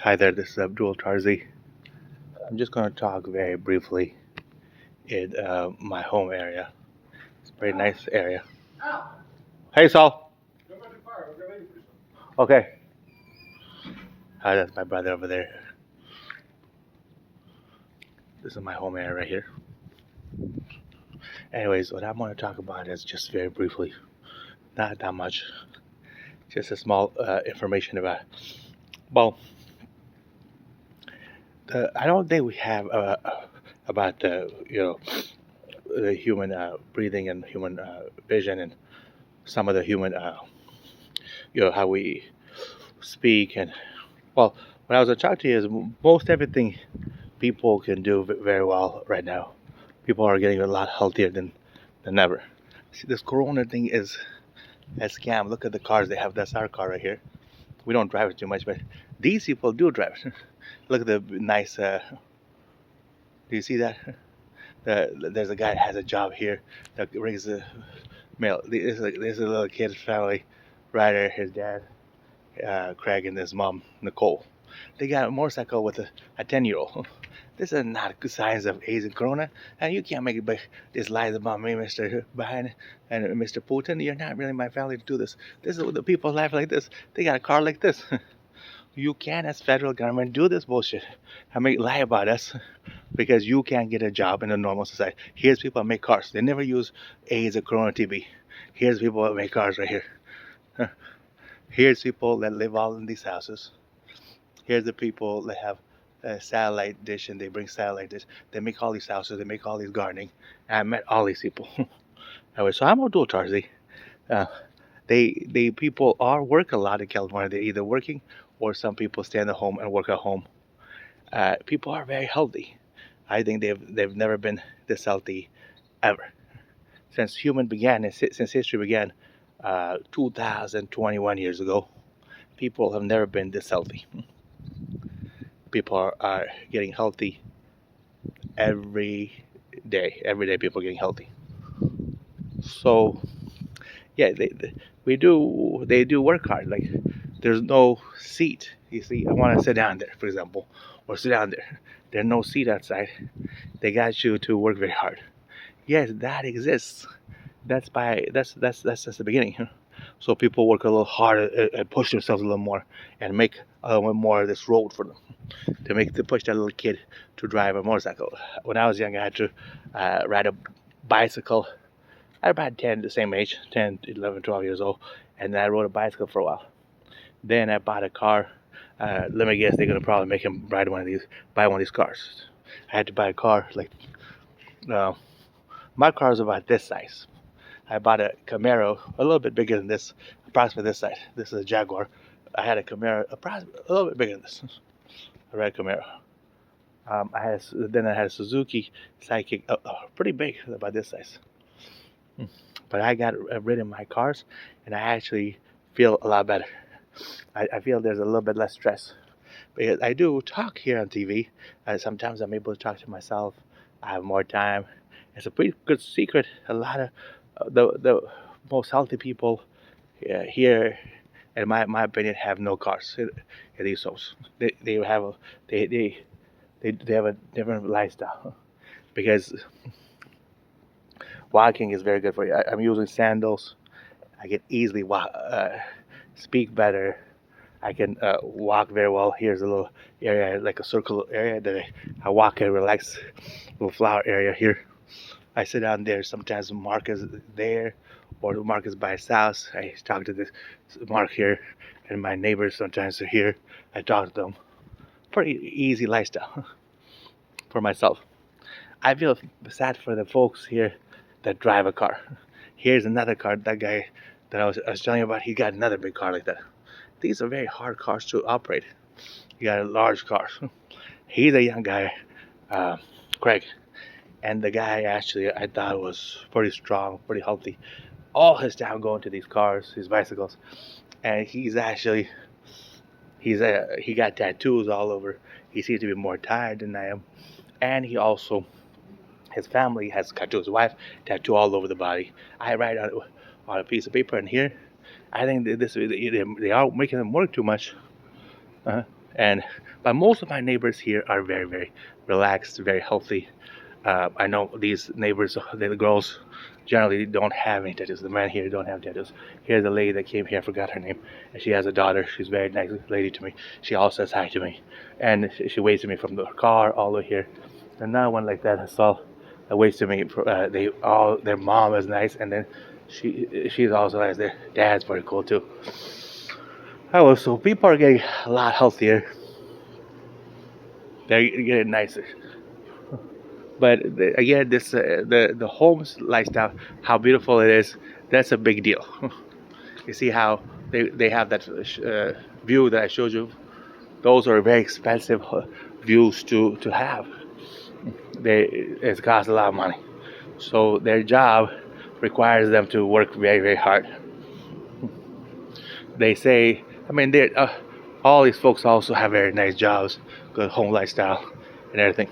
Hi there, this is Abdul Tarzi. I'm just going to talk very briefly in my home area. It's a very nice area. Hey, Saul. Okay. Hi, that's my brother over there. This is my home area right here. Anyways, what I'm going to talk about is just very briefly, not that much, just a small information well, I don't think we have about the human breathing and human vision and some of the human how we speak and well, what I was trying to you is most everything people can do very well right now. People are getting a lot healthier than ever. See, this Corona thing is a scam. Look at the cars they have. That's our car right here. We don't drive it too much, but these people do drive it. Look at the nice. Do you see that? There's a guy that has a job here that brings the mail. There's a little kid's family, Ryder, his dad, Craig, and his mom, Nicole. They got a motorcycle with a 10-year-old. This is not good signs of AIDS and Corona. And you can't make it these lies about me, Mr. Biden and Mr. Putin. You're not really my family to do this. This is the people life like this. They got a car like this. You can't, as federal government, do this bullshit and lie about us because you can't get a job in a normal society. Here's people that make cars. They never use AIDS or Corona TB. Here's people that make cars right here. Here's people that live all in these houses. Here's the people that have a satellite dish and they bring satellite dish. They make all these houses. They make all these gardening. And I met all these people. Anyway, so I'm Abdul Tarzi. Uh, they people are work a lot in California. They're either working or some people stay in the home and work at home. People are very healthy. I think they've never been this healthy ever since since history began 2021 years ago. People have never been this healthy. People are getting healthy every day. Every day, people are getting healthy. So, yeah, they do work hard. Like, there's no seat. You see, I want to sit down there, for example, or sit down there. There's no seat outside. They got you to work very hard. Yes, that exists. That's just the beginning. So people work a little harder and push themselves a little more and make a little more of this road for them to push that little kid to drive a motorcycle. When I was young, I had to ride a bicycle. I was about 10, the same age, 10, 11, 12 years old, and I rode a bicycle for a while. Then I bought a car. Let me guess, they're gonna probably make him buy one of these cars. I had to buy a car like uh, my car is about this size. I bought a Camaro, a little bit bigger than this, approximately this size. This is a Jaguar. I had a Camaro, approximately a little bit bigger than this. A red Camaro. Then I had a Suzuki Sidekick, pretty big, about this size. But I got rid of my cars, and I actually feel a lot better. I feel there's a little bit less stress because I do talk here on TV. Sometimes I'm able to talk to myself. I have more time. It's a pretty good secret. A lot of the most healthy people here, in my opinion, have no cars in these homes. They have they have a different lifestyle because walking is very good for you. I'm using sandals. I can easily speak better. I can walk very well. Here's a little area, like a circle area that I walk and relax. Little flower area here. I sit down there. Sometimes Mark is there, or Mark is by his house. I talk to this Mark here, and my neighbors sometimes are here. I talk to them. Pretty easy lifestyle for myself. I feel sad for the folks here that drive a car. Here's another car. That guy that I was telling you about, he got another big car like that. These are very hard cars to operate. You got a large car. He's a young guy, Craig, and the guy actually I thought was pretty strong, pretty healthy. All his time going to these cars, his bicycles, and he got tattoos all over. He seems to be more tired than I am, and his family has tattoos. His wife tattoo all over the body. I write on a piece of paper, and here I think that they are making them work too much. Uh, And but most of my neighbors here are very, very relaxed, very healthy. I know these neighbors, the girls generally don't have any tattoos. The men here don't have tattoos. Here's a lady that came here, I forgot her name, and she has a daughter. She's a very nice lady to me. She also says hi to me, and she waves to me from the car all the way here. Another one like that I saw that waves to me. They all their mom is nice, and then she's also nice. Their dad's pretty cool too. Oh, so people are getting a lot healthier. They're getting nicer. But again, this the homes lifestyle, how beautiful it is. That's a big deal. You see how they have that view that I showed you. Those are very expensive views to have. It costs a lot of money. So their job requires them to work very, very hard. They say, I mean, all these folks also have very nice jobs, good home lifestyle, and everything.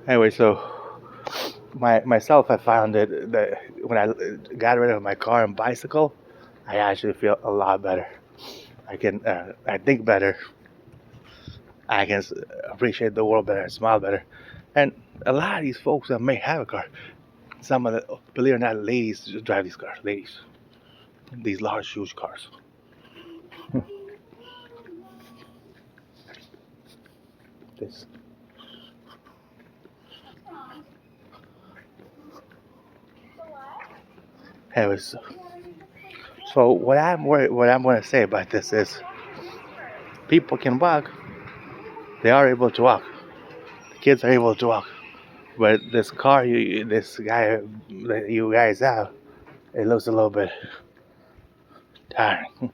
Anyway, so myself, I found that when I got rid of my car and bicycle, I actually feel a lot better. I think better. I can appreciate the world better, smile better, and a lot of these folks that may have a car, some of the, believe it or not, ladies just drive these cars. Ladies, these large, huge cars. This. Anyways, so what I'm going to say about this is, people can walk. They are able to walk. The kids are able to walk. But this car, this guy that you guys have, it looks a little bit tiring.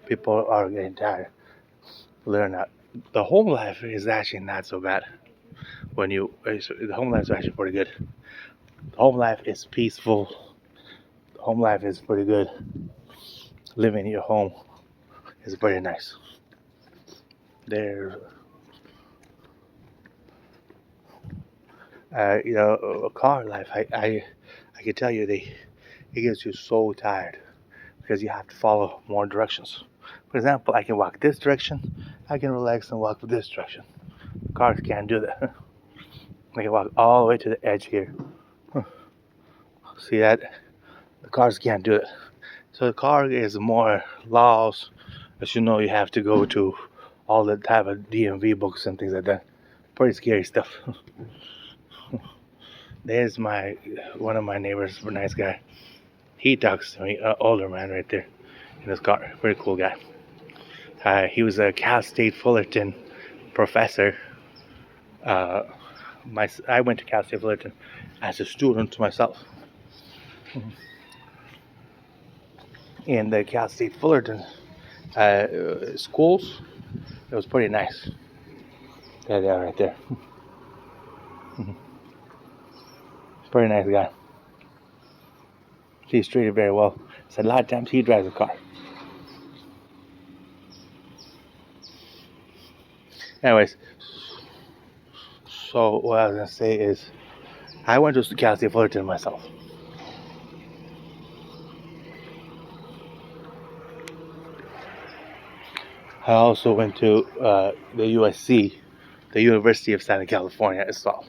People are getting tired. Believe it or not, the home life is actually not so bad. The home life is actually pretty good. The home life is peaceful. The home life is pretty good. Living in your home is pretty nice. There, a car life. I can tell you, it gets you so tired because you have to follow more directions. For example, I can walk this direction. I can relax and walk this direction. Cars can't do that. I can walk all the way to the edge here. See that? The cars can't do it. So the car is more laws. As you know, you have to go to all the type of DMV books and things like that. Pretty scary stuff. There's one of my neighbors, a nice guy. He talks to me, older man right there in his car. Pretty cool guy. He was a Cal State Fullerton professor. I went to Cal State Fullerton as a student myself. In the Cal State Fullerton schools, it was pretty nice. There they are right there. Pretty nice guy. He's treated very well. So a lot of times he drives a car. Anyways, so what I was gonna say is, I went to Cal State Fullerton myself. I also went to the USC, the University of Southern California as well.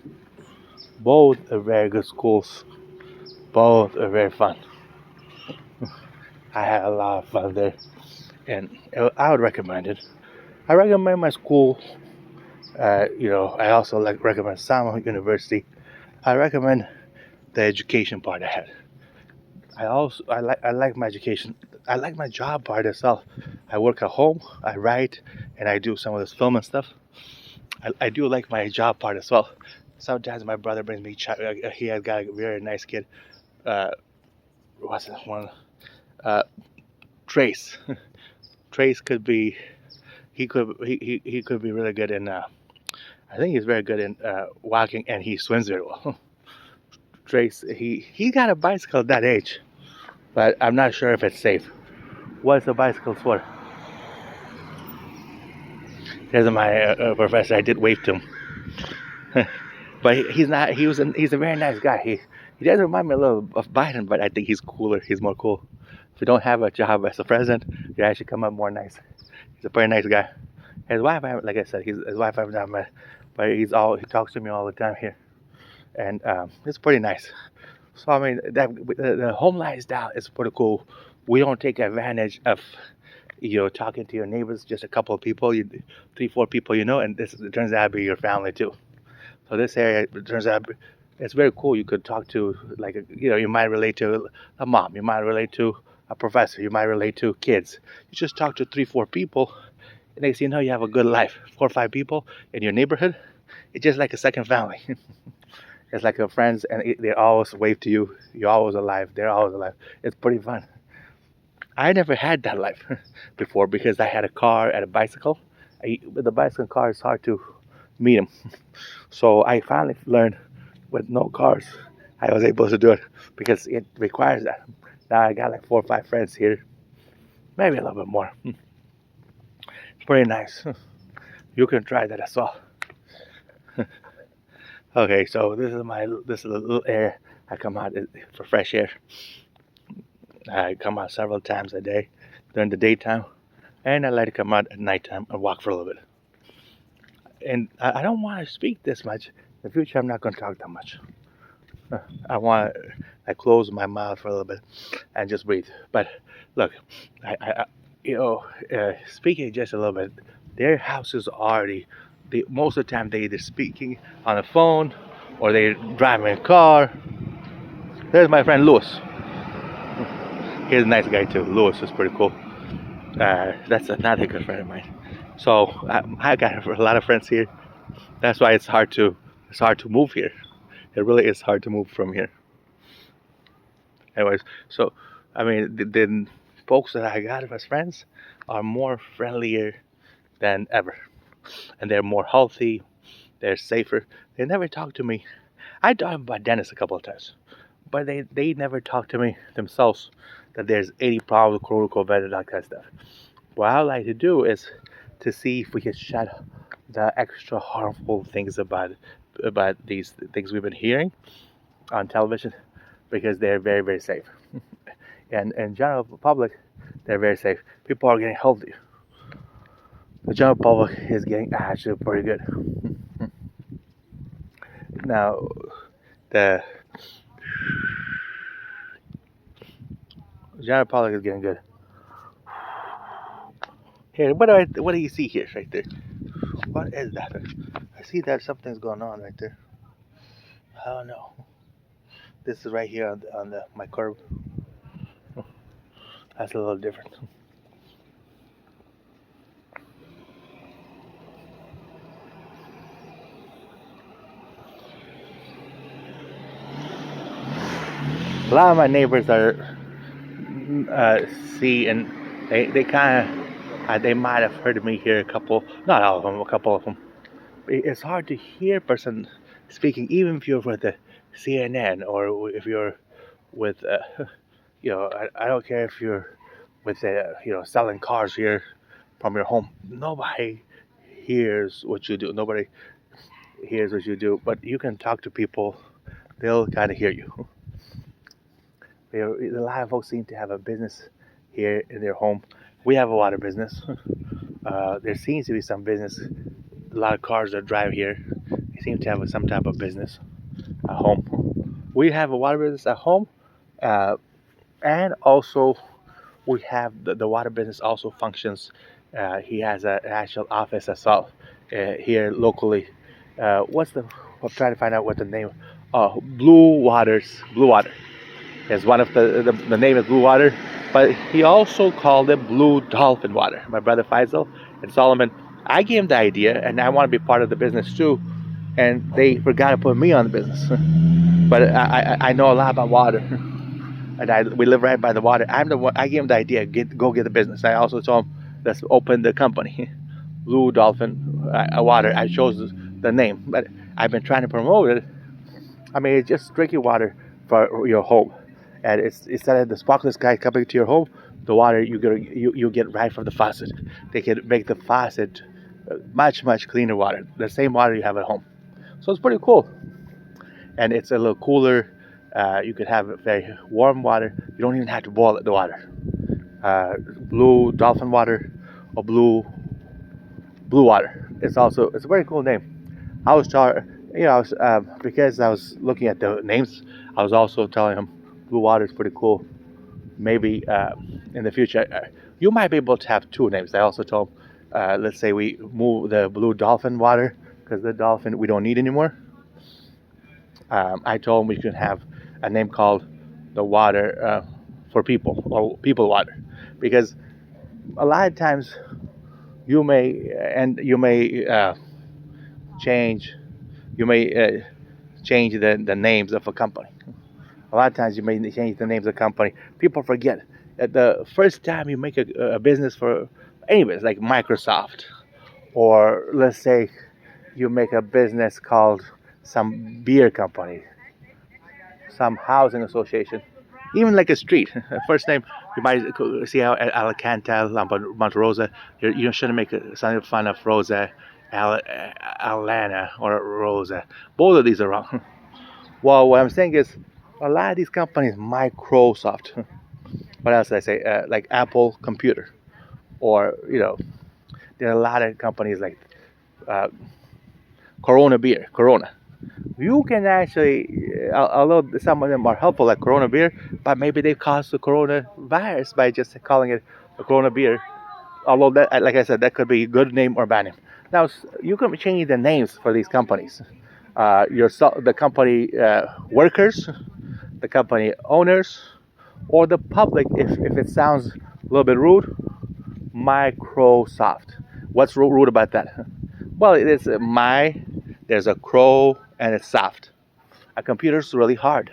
Both are very good schools. Both are very fun. I had a lot of fun there, and I would recommend it. I recommend my school. I also recommend Sama University. I recommend the education part I had. I like my education. I like my job part itself. I work at home. I write, and I do some of this film and stuff. I do like my job part as well. Sometimes my brother brings me. He has got a very nice kid. What's that one? Trace. Trace could be. He could be really good in. I think he's very good in walking, and he swims very well. Trace, he got a bicycle at that age, but I'm not sure if it's safe. What's the bicycle for? There's my professor. I did wave to him, but he's not. He's a very nice guy. He does remind me a little of Biden, but I think he's cooler. He's more cool. you don't have a job as a president, you actually come up more nice. He's a very nice guy. His wife, like I said, his wife I've not met, but he talks to me all the time here, and it's pretty nice. So I mean, the home lifestyle is pretty cool. We don't take advantage of talking to your neighbors, just a couple of people, three, four people, and this it turns out to be your family too. So this area it turns out it's very cool. You could talk to like you might relate to a mom, you might relate to a professor, you might relate to kids. You just talk to three, four people, and next thing you know, you have a good life. 4 or 5 people in your neighborhood, it's just like a second family. It's like your friends, and they always wave to you. You're always alive. They're always alive. It's pretty fun. I never had that life before because I had a car and a bicycle. With the bicycle and car, it's hard to meet them. So I finally learned with no cars, I was able to do it because it requires that. Now I got like 4 or 5 friends here, maybe a little bit more. It's pretty nice. You can try that as well. Okay, so this is a little area I come out for fresh air. I come out several times a day during the daytime, and I like to come out at nighttime and walk for a little bit. And I don't want to speak this much. In the future, I'm not going to talk that much. I want to close my mouth for a little bit and just breathe. But look, speaking just a little bit, their houses already. Most of the time, they either speaking on the phone or they're driving a car. There's my friend Louis. He's a nice guy too. Louis is pretty cool. That's another good friend of mine. So I got a lot of friends here. That's why it's hard to move here. It really is hard to move from here. Anyways, so I mean, the folks that I got as friends are more friendlier than ever, and they're more healthy. They're safer. They never talk to me. I talked about Dennis a couple of times, but they never talk to me themselves that there's 80 problems with COVID, that kind of stuff. What I like to do is to see if we can shut the extra harmful things about these things we've been hearing on television, because they're very, very safe. And in general public, they're very safe. People are getting healthy. The general public is getting actually pretty good. Now, the general public is getting good. Here, what do you see here, right there? What is that? I see that something's going on right there. I don't know. This is right here on my curb. That's a little different. A lot of my neighbors are see, and they kind of they might have heard me here not all of them, a couple of them. It's hard to hear a person speaking, even if you're with the CNN or if you're with I don't care if you're with selling cars here from your home. Nobody hears what you do. Nobody hears what you do, but you can talk to people; they'll kind of hear you. A lot of folks seem to have a business here in their home. We have a water business. There seems to be some business. A lot of cars that drive here, they seem to have some type of business at home. We have a water business at home, and also we have the water business also functions. He has an actual office as well here locally. I'm trying to find out what the name. Blue Water is one of the name is Blue Water, but he also called it Blue Dolphin Water. My brother Faisal and Solomon, I gave him the idea, and I want to be part of the business too, and they forgot to put me on the business. But I know a lot about water, and we live right by the water. I'm the one. I gave him the idea. Go get the business. I also told him let's open the company, Blue Dolphin Water. I chose the name, but I've been trying to promote it. I mean, it's just drinking water for your home. And instead of the sparkless guy coming to your home, the water you get right from the faucet. They can make the faucet much cleaner water, the same water you have at home. So it's pretty cool, and it's a little cooler You could have very warm water. You don't even have to boil the water. Blue dolphin water or blue water. It's a very cool name. I was trying, I was because I was looking at the names. I was also telling him blue water is pretty cool. Maybe in the future you might be able to have two names. I also told him, let's say we move the blue dolphin water because the dolphin we don't need anymore. I told him we could have a name called the water for people or people water because a lot of times you may change you may change the names of a company. A lot of times you may change the names of a company. People forget that the first time you make a business for any business like Microsoft, or let's say you make a business called some beer company, some housing association, even like a street. First name you might see how Alacantal, Monte Rosa. You shouldn't make something fun of Rosa, Alana, or Rosa. Both of these are wrong. Well, what I'm saying is a lot of these companies, Microsoft, what else did I say? Like Apple Computer, or there are a lot of companies like uh, Corona beer, Corona. You can actually, although some of them are helpful, like Corona beer, but maybe they cause the coronavirus by just calling it a Corona beer. Although that, like I said, that could be a good name or bad name. Now you can change the names for these companies. The company workers, the company owners, or the public, if it sounds a little bit rude, Microsoft. What's rude about that? Well, it is there's a crow, and it's soft. A computer's really hard,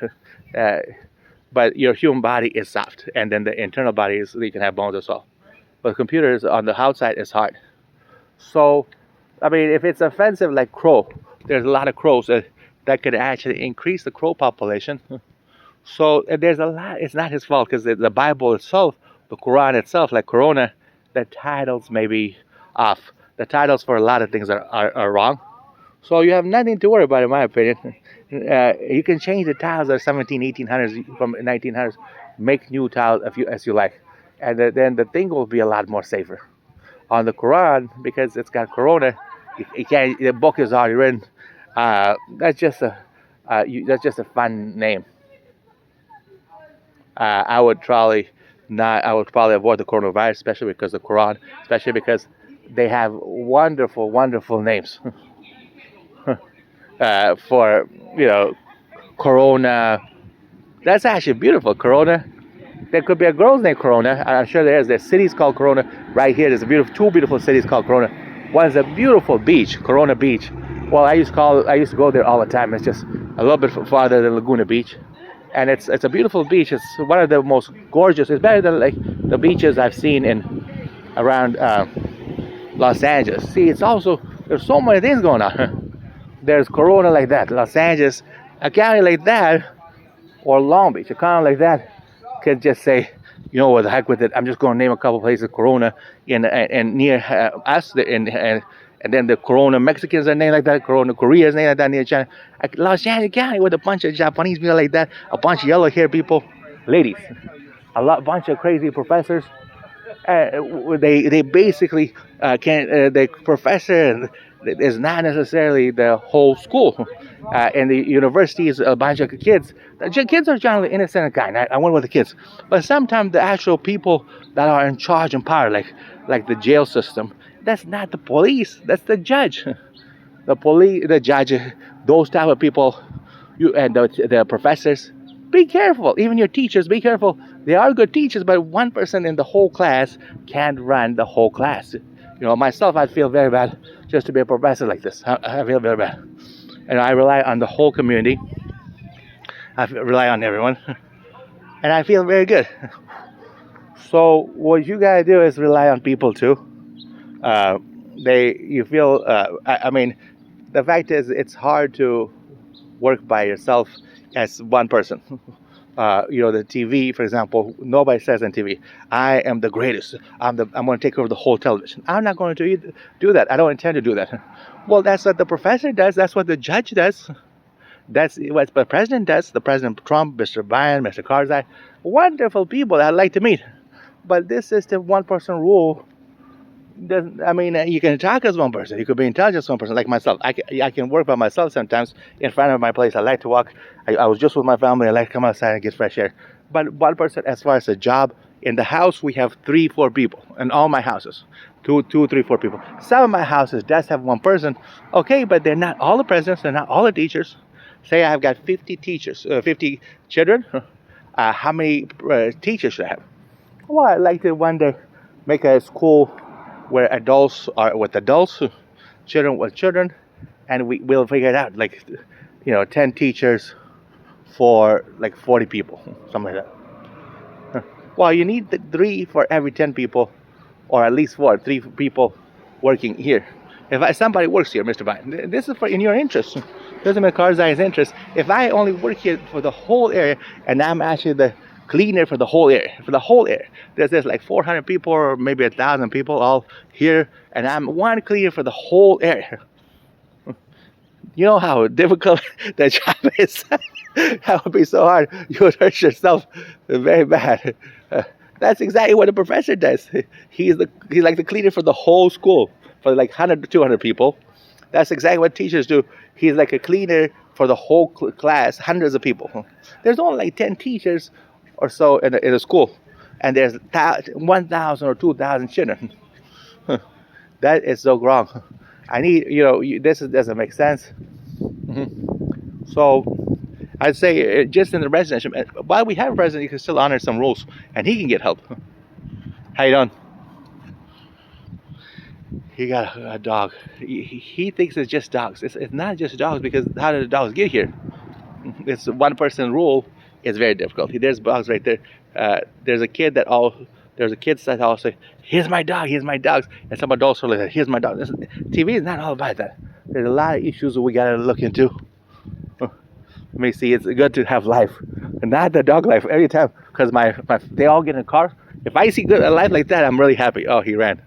but your human body is soft, and then the internal body is, you can have bones as well. But computers on the outside is hard. So, I mean, if it's offensive like crow, there's a lot of crows that could actually increase the crow population. So there's a lot. It's not his fault because the Bible itself, the Quran itself, like Corona, the titles may be off. The titles for a lot of things are wrong. So you have nothing to worry about, in my opinion. You can change the titles of 17, 1800s from 1900s, make new titles as you like, and then the thing will be a lot more safer. On the Quran, because it's got Corona, you can't. The book is already written. That's just a fun name. I would probably not. I would probably avoid the coronavirus, especially because the Quran, especially because they have wonderful, wonderful names for Corona. That's actually beautiful, Corona. There could be a girl's named Corona. I'm sure there is. There's cities called Corona right here. There's two beautiful cities called Corona. One is a beautiful beach, Corona Beach. Well, I used to go there all the time. It's just a little bit farther than Laguna Beach, and it's a beautiful beach. It's one of the most gorgeous. It's better than like the beaches I've seen around Los Angeles. See, there's so many things going on. There's Corona like that, Los Angeles, a county like that, or Long Beach, a county like that could just say, what the heck with it. I'm just going to name a couple places Corona and near us, and then the Corona Mexicans are named like that. Corona Korea is named like that near China. Los Angeles County with a bunch of Japanese people like that, a bunch of yellow hair people, ladies, bunch of crazy professors. They basically can't. The professor is not necessarily the whole school. And the university is a bunch of kids. The kids are generally innocent and kind. I went with the kids, but sometimes the actual people that are in charge and power, like the jail system, that's not the police. That's the judge. The police, the judge, those type of people. And the professors. Be careful. Even your teachers, be careful. They are good teachers, but one person in the whole class can't run the whole class. Myself, I'd feel very bad just to be a professor like this. I feel very bad. And I rely on the whole community. I rely on everyone. And I feel very good. So what you gotta do is rely on people too. I mean, the fact is, it's hard to work by yourself as one person. The TV, for example, nobody says on TV, I am the greatest. I'm going to take over the whole television. I'm not going to do that. I don't intend to do that. Well, that's what the professor does. That's what the judge does. That's what the president does. The President Trump, Mr. Biden, Mr. Karzai, wonderful people that I'd like to meet. But this system, one person rule, doesn't. I mean, you can talk as one person. You could be intelligent as one person, like myself. I can work by myself sometimes in front of my place. I like to walk. I was just with my family. I like to come outside and get fresh air. But one person, as far as a job, in the house we have 3-4 people. In all my houses, two, 3-4 people. Some of my houses does have one person. Okay, but they're not all the presidents. They're not all the teachers. Say I've got 50 teachers, 50 children. How many teachers should I have? Well, I'd like to one day make a school where adults are with adults, children with children, and we'll figure it out. Like, 10 teachers for like 40 people, something like that. Well, you need 3 for every 10 people, or at least 3 people working here. If somebody works here, Mr. Biden, this is in your interest. President Karzai's interest. If I only work here for the whole area, and I'm actually the cleaner for the whole area, there's like 400 people or maybe 1,000 people all here, and I'm one cleaner for the whole area. You know how difficult the job is. That would be so hard. You would hurt yourself very bad. That's exactly what a professor does. He's like the cleaner for the whole school, for like 100 to 200 people. That's exactly what teachers do. He's like a cleaner for the whole class, hundreds of people. There's only like 10 teachers or so in a school, and there's 1,000 or 2,000 children. That is so wrong. I need, this doesn't make sense. So I'd say just in the residential, while we have a president, you can still honor some rules, and he can get help. How you doing? He got a dog. He thinks it's just dogs. It's not just dogs, because how did the dogs get here? It's one person rule. It's very difficult. There's dogs right there. There's a kid that all say, "Here's my dog. Here's my dogs," and some adults are like, "Here's my dog." TV is not all about that. There's a lot of issues that we gotta look into. Let me see. It's good to have life, and not the dog life every time. Because they all get in a car. If I see a life like that, I'm really happy. Oh, he ran.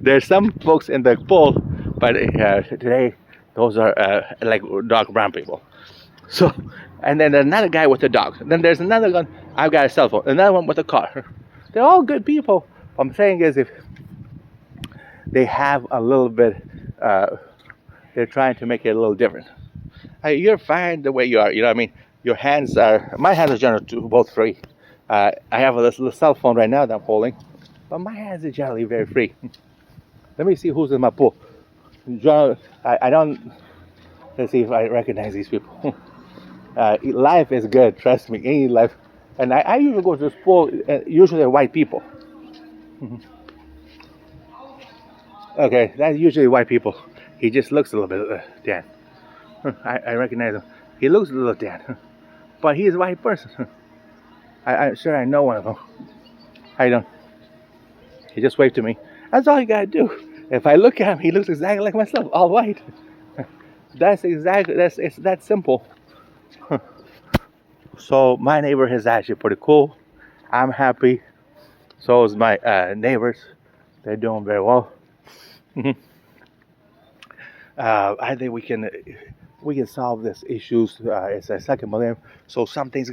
There's some folks in the pool, but today those are like dark brown people. So, and then another guy with a dog. Then there's another one. I've got a cell phone. Another one with a car. They're all good people. What I'm saying is, if they have a little bit, they're trying to make it a little different. You're fine the way you are. You know what I mean? My hands are generally both free. I have a little cell phone right now that I'm holding, but my hands are generally very free. Let me see who's in my pool. I don't. Let's see if I recognize these people. Life is good, trust me. Any life, and I usually go to this pool. Usually they're white people. Okay, that's usually white people. He just looks a little bit tan. I recognize him. He looks a little tan, but he's a white person. I'm sure I know one of them. How you doing? He just waved to me. That's all you gotta do. If I look at him, he looks exactly like myself, all white. It's that simple. So my neighbor is actually pretty cool. I'm happy. So is my neighbors. They're doing very well. I think we can solve this issues. It's a second millennium, so some things are gonna